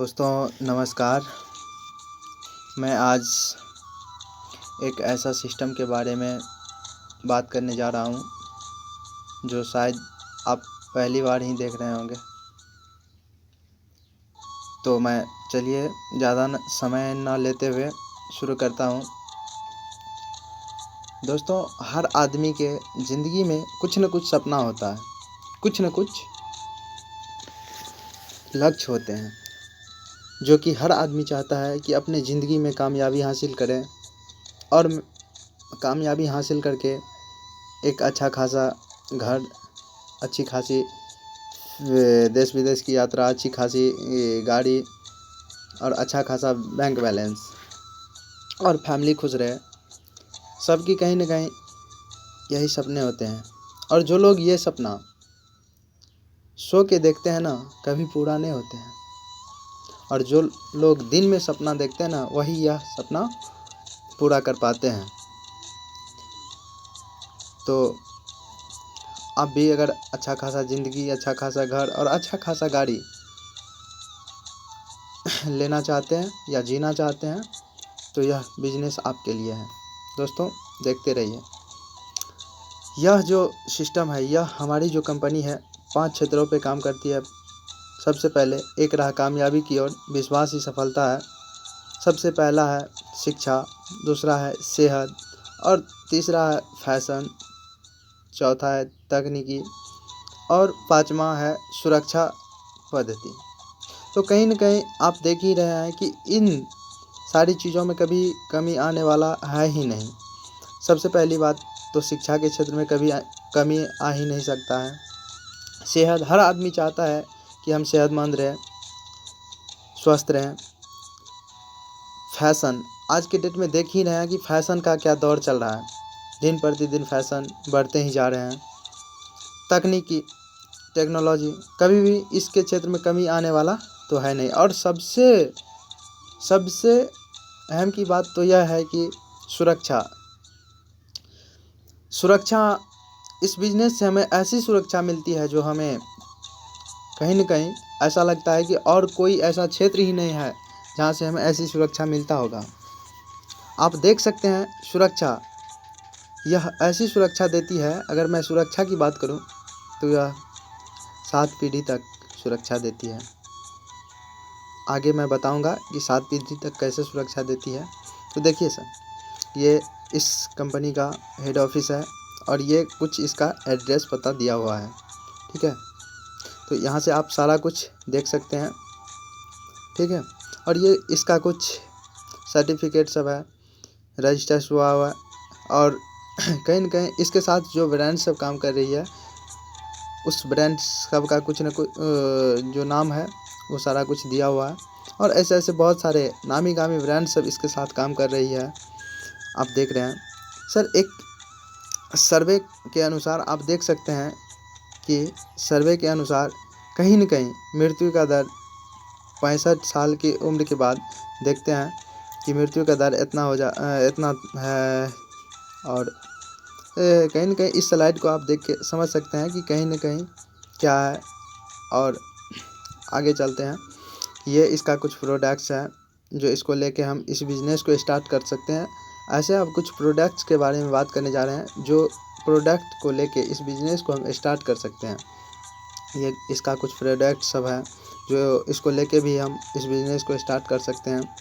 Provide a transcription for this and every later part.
दोस्तों नमस्कार। मैं आज एक ऐसा सिस्टम के बारे में बात करने जा रहा हूँ जो शायद आप पहली बार ही देख रहे होंगे। तो मैं चलिए ज़्यादा समय ना लेते हुए शुरू करता हूँ। दोस्तों, हर आदमी के ज़िंदगी में कुछ न कुछ सपना होता है, कुछ न कुछ लक्ष्य होते हैं जो कि हर आदमी चाहता है कि अपने ज़िंदगी में कामयाबी हासिल करें और कामयाबी हासिल करके एक अच्छा खासा घर, अच्छी खासी देश विदेश की यात्रा, अच्छी खासी गाड़ी और अच्छा खासा बैंक बैलेंस और फैमिली खुश रहे। सबकी कहीं ना कहीं यही सपने होते हैं। और जो लोग ये सपना सो के देखते हैं ना, कभी पूरा नहीं होते हैं। और जो लोग दिन में सपना देखते हैं ना, वही यह सपना पूरा कर पाते हैं। तो आप भी अगर अच्छा खासा ज़िंदगी, अच्छा खासा घर और अच्छा खासा गाड़ी लेना चाहते हैं या जीना चाहते हैं, तो यह बिजनेस आपके लिए है। दोस्तों, देखते रहिए। यह जो सिस्टम है, यह हमारी जो कंपनी है 5 क्षेत्रों पे काम करती है। सबसे पहले एक रहा कामयाबी की ओर, विश्वास ही सफलता है। सबसे पहला है शिक्षा, दूसरा है सेहत और तीसरा है फैशन, चौथा है तकनीकी और पाँचवा है सुरक्षा पद्धति। तो कहीं न कहीं आप देख ही रहे हैं कि इन सारी चीज़ों में कभी कमी आने वाला है ही नहीं। सबसे पहली बात तो शिक्षा के क्षेत्र में कभी कमी आ ही नहीं सकता है। सेहत, हर आदमी चाहता है कि हम सेहतमंद रहें, स्वस्थ रहें। फैशन, आज के डेट में देख ही रहे हैं कि फ़ैशन का क्या दौर चल रहा है। दिन प्रतिदिन फ़ैशन बढ़ते ही जा रहे हैं। तकनीकी, टेक्नोलॉजी, कभी भी इसके क्षेत्र में कमी आने वाला तो है नहीं। और सबसे अहम की बात तो यह है कि सुरक्षा। इस बिज़नेस से हमें ऐसी सुरक्षा मिलती है जो हमें कहीं न कहीं ऐसा लगता है कि और कोई ऐसा क्षेत्र ही नहीं है जहाँ से हमें ऐसी सुरक्षा मिलता होगा। आप देख सकते हैं, सुरक्षा, यह ऐसी सुरक्षा देती है। अगर मैं सुरक्षा की बात करूँ तो यह 7 पीढ़ी तक सुरक्षा देती है। आगे मैं बताऊंगा कि 7 पीढ़ी तक कैसे सुरक्षा देती है। तो देखिए सर, ये इस कंपनी का हेड ऑफिस है और ये कुछ इसका एड्रेस पता दिया हुआ है, ठीक है। तो यहाँ से आप सारा कुछ देख सकते हैं, ठीक है। और ये इसका कुछ सर्टिफिकेट सब है, रजिस्टर हुआ हुआ है। और कहीं न कहीं इसके साथ जो ब्रांड सब काम कर रही है, उस ब्रांड सब का कुछ न कुछ जो नाम है वो सारा कुछ दिया हुआ है। और ऐसे ऐसे बहुत सारे नामी गामी ब्रांड सब इसके साथ काम कर रही है, आप देख रहे हैं। सर, एक सर्वे के अनुसार आप देख सकते हैं कि सर्वे के अनुसार कहीं न कहीं मृत्यु का दर 65 साल की उम्र के बाद देखते हैं कि मृत्यु का दर इतना है। और कहीं न कहीं इस स्लाइड को आप देख के समझ सकते हैं कि कहीं न कहीं क्या है। और आगे चलते हैं। ये इसका कुछ प्रोडक्ट्स हैं जो इसको लेके हम इस बिज़नेस को स्टार्ट कर सकते हैं। ऐसे अब कुछ प्रोडक्ट्स के बारे में बात करने जा रहे हैं जो प्रोडक्ट को लेके इस बिज़नेस को हम स्टार्ट कर सकते हैं। ये इसका कुछ प्रोडक्ट सब है जो इसको लेके भी हम इस बिज़नेस को स्टार्ट कर सकते हैं।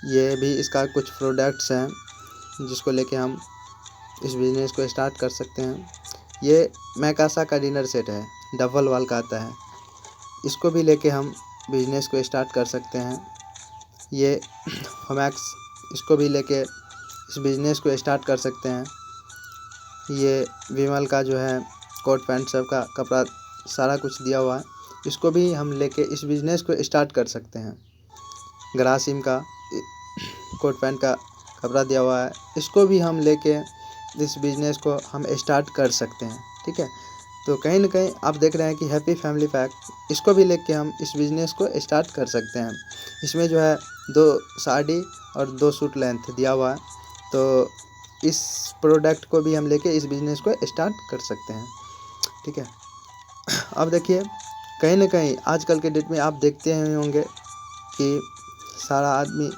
ये भी इसका कुछ प्रोडक्ट्स हैं जिसको लेके हम इस बिज़नेस को स्टार्ट कर सकते हैं। ये मैकासा का डिनर सेट है, डबल वाल का आता है, इसको भी लेके हम बिज़नेस को स्टार्ट कर सकते हैं। ये हमैक्स, इसको भी लेके इस बिज़नेस को स्टार्ट कर सकते हैं। ये विमल का जो है कोट पैंट सब का कपड़ा सारा कुछ दिया हुआ है, इसको भी हम लेके इस बिज़नेस को स्टार्ट कर सकते हैं। ग्रासिम का कोट पैंट का कपड़ा दिया हुआ है, इसको भी हम लेके इस बिज़नेस को हम स्टार्ट कर सकते हैं, ठीक है। तो कहीं न कहीं आप देख रहे हैं कि हैप्पी फैमिली पैक, इसको भी लेके हम इस बिज़नेस को स्टार्ट कर सकते हैं। इसमें जो है 2 साड़ी और 2 सूट लेंथ दिया हुआ है, तो इस प्रोडक्ट को भी हम लेके इस बिज़नेस को स्टार्ट कर सकते हैं, ठीक है। अब देखिए, कहीं न कहीं आजकल के डेट में आप देखते ही होंगे कि सारा आदमी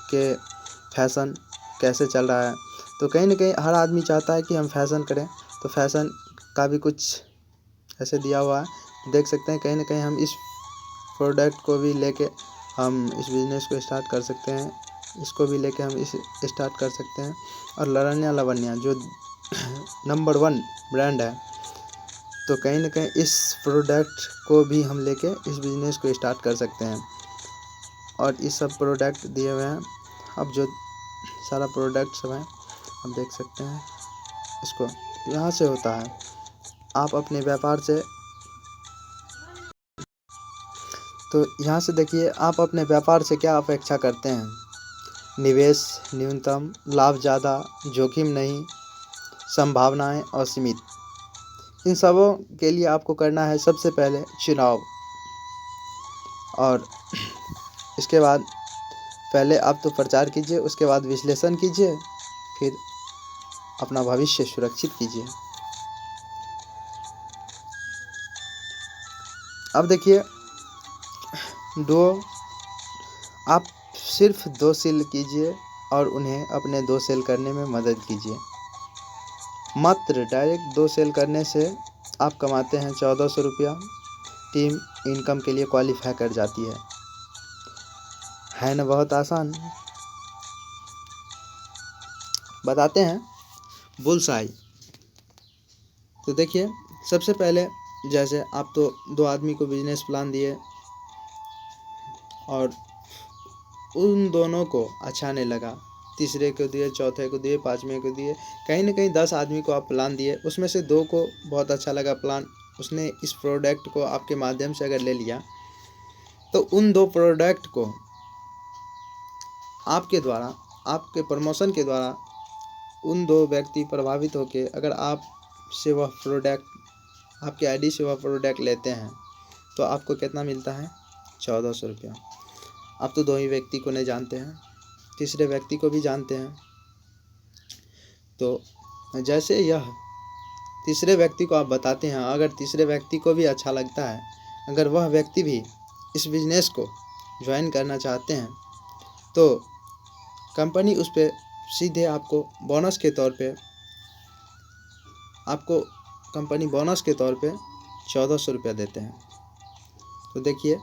के फैशन कैसे चल रहा है। तो कहीं न कहीं हर आदमी चाहता है कि हम फैशन करें, तो फैशन का भी कुछ ऐसे दिया हुआ है। देख सकते हैं कहीं न कहीं हम इस प्रोडक्ट को भी लेके हम इस बिज़नेस को स्टार्ट कर सकते हैं। इसको भी लेके हम इस स्टार्ट कर सकते हैं। और लावण्या लावण्या जो नंबर 1 ब्रांड है, तो कहीं न कहीं इस प्रोडक्ट को भी हम लेके इस बिज़नेस को स्टार्ट कर सकते हैं। और इस सब प्रोडक्ट दिए हुए हैं। अब जो सारा प्रोडक्ट सब हैं, आप देख सकते हैं। इसको यहाँ से होता है, आप अपने व्यापार से, तो यहाँ से देखिए आप अपने व्यापार से क्या अपेक्षा करते हैं। निवेश न्यूनतम, लाभ ज़्यादा, जोखिम नहीं, संभावनाएं असीमित। इन सबों के लिए आपको करना है सबसे पहले चुनाव, और इसके बाद पहले आप तो प्रचार कीजिए, उसके बाद विश्लेषण कीजिए, फिर अपना भविष्य सुरक्षित कीजिए। अब देखिए आप सिर्फ 2 सेल कीजिए और उन्हें अपने 2 सेल करने में मदद कीजिए। मात्र डायरेक्ट 2 सेल करने से आप कमाते हैं 1400 रुपया। टीम इनकम के लिए क्वालिफाई कर जाती है ना बहुत आसान। बताते हैं बुल्सआई। तो देखिए सबसे पहले जैसे आप तो 2 आदमी को बिजनेस प्लान दिए और उन दोनों को अच्छा नहीं लगा, तीसरे को दिए, चौथे को दिए, 5वें को दिए, कहीं ना कहीं 10 आदमी को आप प्लान दिए, उसमें से 2 को बहुत अच्छा लगा प्लान, उसने इस प्रोडक्ट को आपके माध्यम से अगर ले लिया, तो उन 2 प्रोडक्ट को आपके द्वारा, आपके प्रमोशन के द्वारा उन 2 व्यक्ति प्रभावित होकर अगर आप से वह प्रोडक्ट, आपके आईडी से वह प्रोडक्ट लेते हैं, तो आपको कितना मिलता है? 1400 रुपया। आप तो 2 ही व्यक्ति को नहीं जानते हैं, तीसरे व्यक्ति को भी जानते हैं। तो जैसे यह तीसरे व्यक्ति को आप बताते हैं, अगर तीसरे व्यक्ति को भी अच्छा लगता है, अगर वह व्यक्ति भी इस बिज़नेस को ज्वाइन करना चाहते हैं, तो कंपनी उस पर सीधे आपको बोनस के तौर पे, आपको कंपनी बोनस के तौर पे 1400 रुपया देते हैं। तो देखिए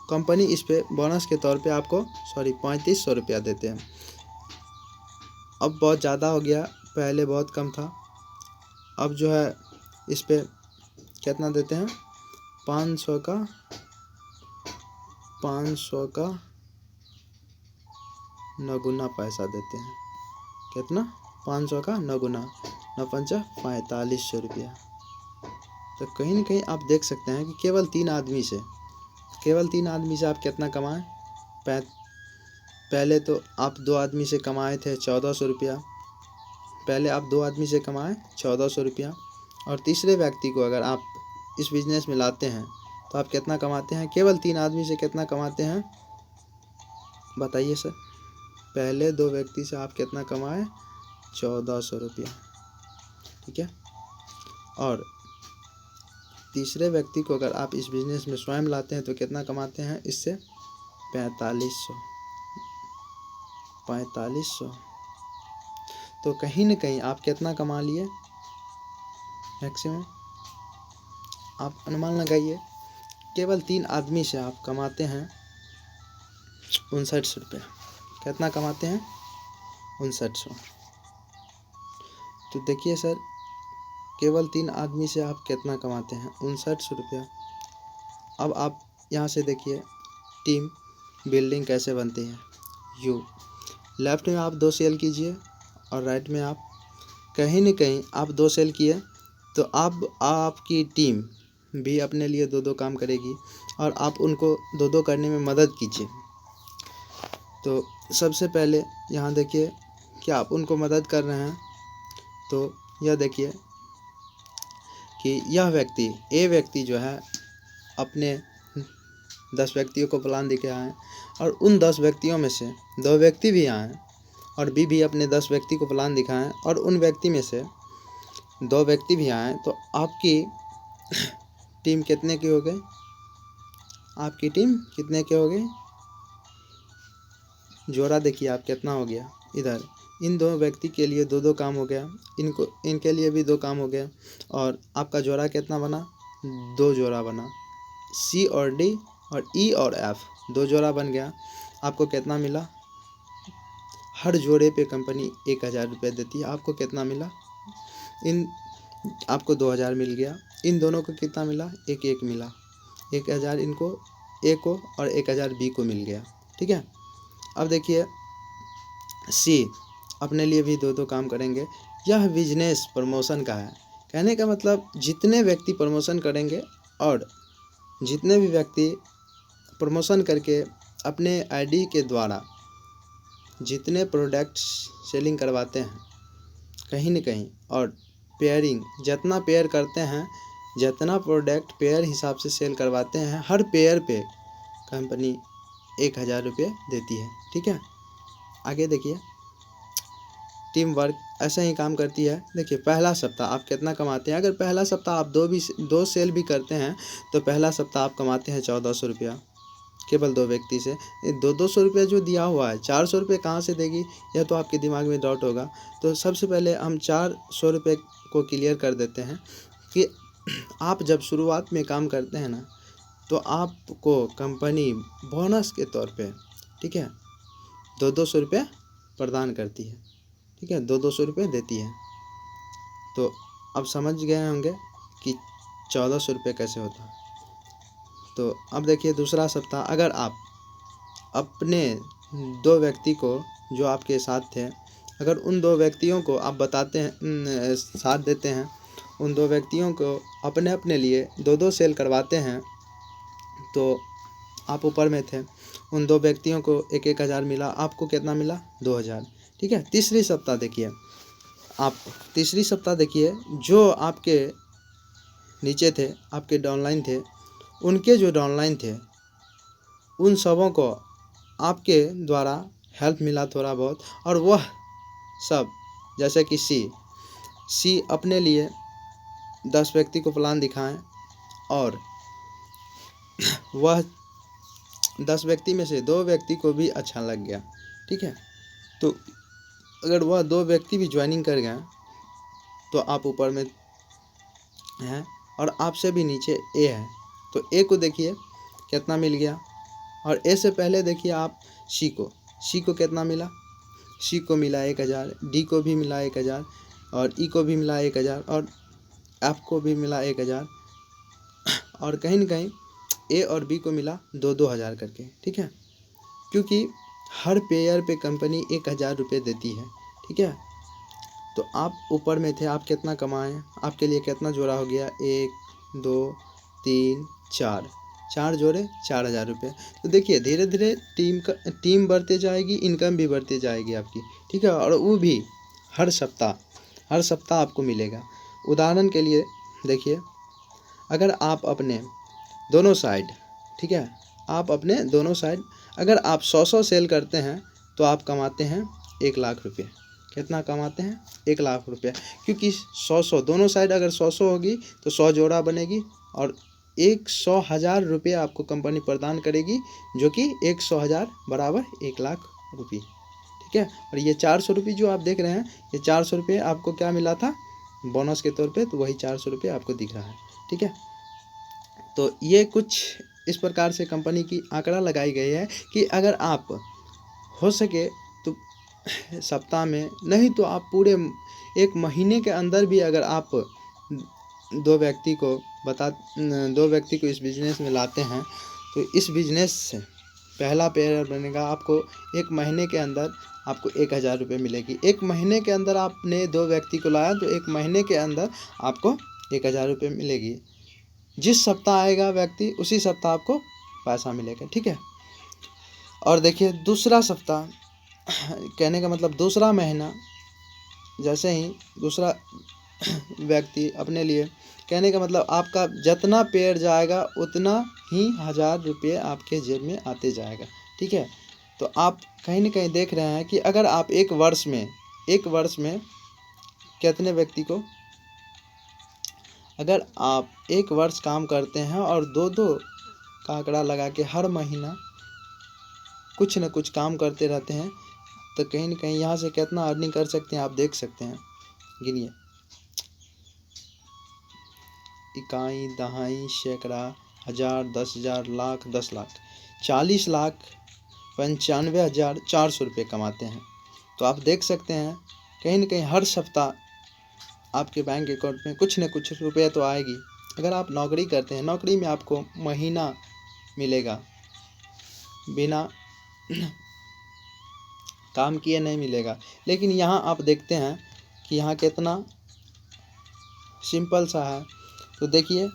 कंपनी इस पे बोनस के तौर पे आपको 3500 रुपया देते हैं। अब बहुत ज़्यादा हो गया, पहले बहुत कम था। अब जो है इस पे कितना देते हैं? 500 का 9 गुना पैसा देते हैं। कितना? 500 का 9 गुना, 9 पंचा 4500 रुपया। तो कहीं ना कहीं आप देख सकते हैं कि केवल 3 आदमी से आप कितना कमाएं। पहले तो आप 2 आदमी से कमाए थे 1400 रुपया, पहले आप 2 आदमी से कमाएं 1400 रुपया, और तीसरे व्यक्ति को अगर आप इस बिज़नेस में लाते हैं तो आप कितना कमाते हैं? केवल 3 आदमी से कितना कमाते हैं बताइए सर? पहले 2 व्यक्ति से आप कितना कमाए? 1400 रुपया, ठीक है। और तीसरे व्यक्ति को अगर आप इस बिज़नेस में स्वयं लाते हैं तो कितना कमाते हैं इससे? 4500। तो कहीं ना कहीं आप कितना कमा लिए? मैक्सिमम आप अनुमान लगाइए, केवल 3 आदमी से आप कमाते हैं 5900 रुपया। कितना कमाते हैं? 5900। तो देखिए सर, केवल 3 आदमी से आप कितना कमाते हैं? 5900 रुपया। अब आप यहाँ से देखिए टीम बिल्डिंग कैसे बनती है। लेफ्ट में आप 2 सेल कीजिए और राइट में आप कहीं न कहीं आप 2 सेल किए, तो अब आपकी टीम भी अपने लिए 2-2 काम करेगी और आप उनको 2-2 करने में मदद कीजिए। तो सबसे पहले यहाँ देखिए कि आप उनको मदद कर रहे हैं, तो यह देखिए कि यह व्यक्ति, ए व्यक्ति जो है अपने 10 व्यक्तियों को प्लान दे के आए, और उन 10 व्यक्तियों में से 2 व्यक्ति भी आए, और बी भी अपने 10 व्यक्ति को प्लान दिखाएं, और उन व्यक्ति में से 2 व्यक्ति भी आए। तो आपकी टीम कितने के हो गए? आपकी टीम कितने के हो गए? जोड़ा देखिए आप कितना हो गया इधर। इन दो व्यक्ति के लिए दो दो काम हो गया, इनके लिए भी दो काम हो गया, और आपका जोड़ा कितना बना? दो जोड़ा बना। सी और डी और ई और एफ दो जोड़ा बन गया। आपको कितना मिला? हर जोड़े पे कंपनी 1000 रुपये देती है। आपको कितना मिला? आपको 2000 मिल गया। इन दोनों को कितना मिला? एक एक मिला। 1000 इनको ए को और 1000 बी को मिल गया। ठीक है। अब देखिए सी अपने लिए भी दो दो काम करेंगे। यह बिजनेस प्रमोशन का है। कहने का मतलब जितने व्यक्ति प्रमोशन करेंगे और जितने भी व्यक्ति प्रमोशन करके अपने आईडी के द्वारा जितने प्रोडक्ट सेलिंग करवाते हैं कहीं न कहीं, और पेयरिंग जितना पेयर करते हैं, जितना प्रोडक्ट पेयर हिसाब से सेल करवाते हैं, हर पेयर पे कंपनी 1000 रुपये देती है। ठीक है। आगे देखिए टीम वर्क ऐसे ही काम करती है। देखिए पहला सप्ताह आप कितना कमाते हैं? अगर पहला सप्ताह आप दो सेल भी करते हैं तो पहला सप्ताह आप कमाते हैं 1400 रुपया केवल दो व्यक्ति से। 200 रुपये जो दिया हुआ है, 400 रुपये कहाँ से देगी? यह तो आपके दिमाग में डाउट होगा। तो सबसे पहले हम 400 रुपये को क्लियर कर देते हैं कि आप जब शुरुआत में काम करते हैं ना, तो आपको कंपनी बोनस के तौर पे, ठीक है, 200 रुपये प्रदान करती है। ठीक है, 200 रुपये देती है। तो अब समझ गए होंगे कि 1400 रुपये कैसे होता है। तो अब देखिए दूसरा सप्ताह अगर आप अपने दो व्यक्ति को जो आपके साथ थे, अगर उन दो व्यक्तियों को आप बताते हैं, साथ देते हैं, उन दो व्यक्तियों को अपने अपने लिए दो दो सेल करवाते हैं, तो आप ऊपर में थे, उन दो व्यक्तियों को 1000 मिला, आपको कितना मिला? 2000। ठीक है। तीसरी सप्ताह देखिए आप, तीसरी सप्ताह देखिए जो आपके नीचे थे, आपके डाउनलाइन थे, उनके जो डाउनलाइन थे उन सबों को आपके द्वारा हेल्प मिला थोड़ा बहुत, और वह सब जैसे कि सी अपने लिए 10 व्यक्ति को प्लान दिखाएं और वह 10 व्यक्ति में से 2 व्यक्ति को भी अच्छा लग गया। ठीक है। तो अगर वह 2 व्यक्ति भी ज्वाइनिंग कर गए तो आप ऊपर में हैं और आपसे भी नीचे ए है। तो ए को देखिए कितना मिल गया, और ए से पहले देखिए आप सी को कितना मिला? सी को मिला 1000, डी को भी मिला 1000, और ई को भी मिला 1000, और एफ को भी मिला 1000, और कहीं न कहीं ए और बी को मिला 2-2000 करके। ठीक है। क्योंकि हर पेयर पे कंपनी 1000 रुपये देती है। ठीक है। तो आप ऊपर में थे, आप कितना कमाएं? आपके लिए कितना जोड़ा हो गया? 1 2 3 4 जोड़े 4000 रुपये। तो देखिए धीरे धीरे टीम बढ़ती जाएगी, इनकम भी बढ़ती जाएगी आपकी। ठीक है। और वो भी हर सप्ताह आपको मिलेगा। उदाहरण के लिए देखिए अगर आप अपने दोनों साइड, ठीक है, आप अपने दोनों साइड अगर आप 100 सेल करते हैं तो आप कमाते हैं 1 लाख रुपये। कितना कमाते हैं? 1 लाख रुपये। क्योंकि 100 दोनों साइड अगर 100 होगी तो 100 जोड़ा बनेगी, और 100,000 रुपये आपको कंपनी प्रदान करेगी, जो कि 100,000 बराबर 1 लाख रुपये। ठीक है। और ये 400 रुपये जो आप देख रहे हैं, ये 400 रुपये आपको क्या मिला था बोनस के तौर पे, तो वही 400 रुपये आपको दिख रहा है। ठीक है। तो ये कुछ इस प्रकार से कंपनी की आंकड़ा लगाई गई है कि अगर आप हो सके तो सप्ताह में, नहीं तो आप पूरे 1 महीने के अंदर भी अगर आप दो व्यक्ति को इस बिज़नेस में लाते हैं, तो इस बिज़नेस से पहला पेयर बनेगा। आपको 1 महीने के अंदर आपको 1000 रुपये मिलेगी। 1 महीने के अंदर आपने 2 व्यक्ति को लाया तो 1 महीने के अंदर आपको 1000 रुपये मिलेगी। जिस सप्ताह आएगा व्यक्ति उसी सप्ताह आपको पैसा मिलेगा। ठीक है। और देखिए दूसरा सप्ताह, कहने का मतलब दूसरा महीना, जैसे ही दूसरा व्यक्ति अपने लिए, कहने का मतलब आपका जितना पेयर जाएगा उतना ही 1000 रुपये आपके जेब में आते जाएगा। ठीक है। तो आप कहीं न कहीं देख रहे हैं कि अगर आप एक वर्ष में कितने व्यक्ति को अगर आप 1 वर्ष काम करते हैं और 2-2 का आंकड़ा लगा के हर महीना कुछ न कुछ काम करते रहते हैं, तो कहीं न कहीं यहाँ से कितना अर्निंग कर सकते हैं आप देख सकते हैं। गिनिए, इकाई, दहाई, सैकड़ा, हज़ार, 10,000, लाख, 10 लाख, 40,95,400 रुपये कमाते हैं। तो आप देख सकते हैं कहीं न कहीं हर सप्ताह आपके बैंक अकाउंट में कुछ न कुछ रुपये तो आएगी। अगर आप नौकरी करते हैं, नौकरी में आपको महीना मिलेगा, बिना काम किए नहीं मिलेगा। लेकिन यहाँ आप देखते हैं कि यहाँ कितना सिंपल सा है। तो देखिए,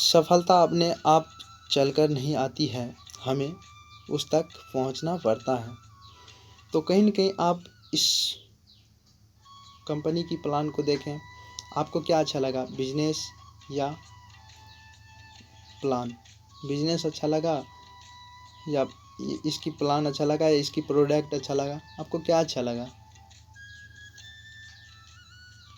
सफलता अपने आप चलकर नहीं आती है, हमें उस तक पहुँचना पड़ता है। तो कहीं न कहीं आप इस कंपनी की प्लान को देखें, आपको क्या अच्छा लगा, बिजनेस या प्लान? बिजनेस अच्छा लगा या इसकी प्लान अच्छा लगा या इसकी प्रोडक्ट अच्छा लगा? आपको क्या अच्छा लगा?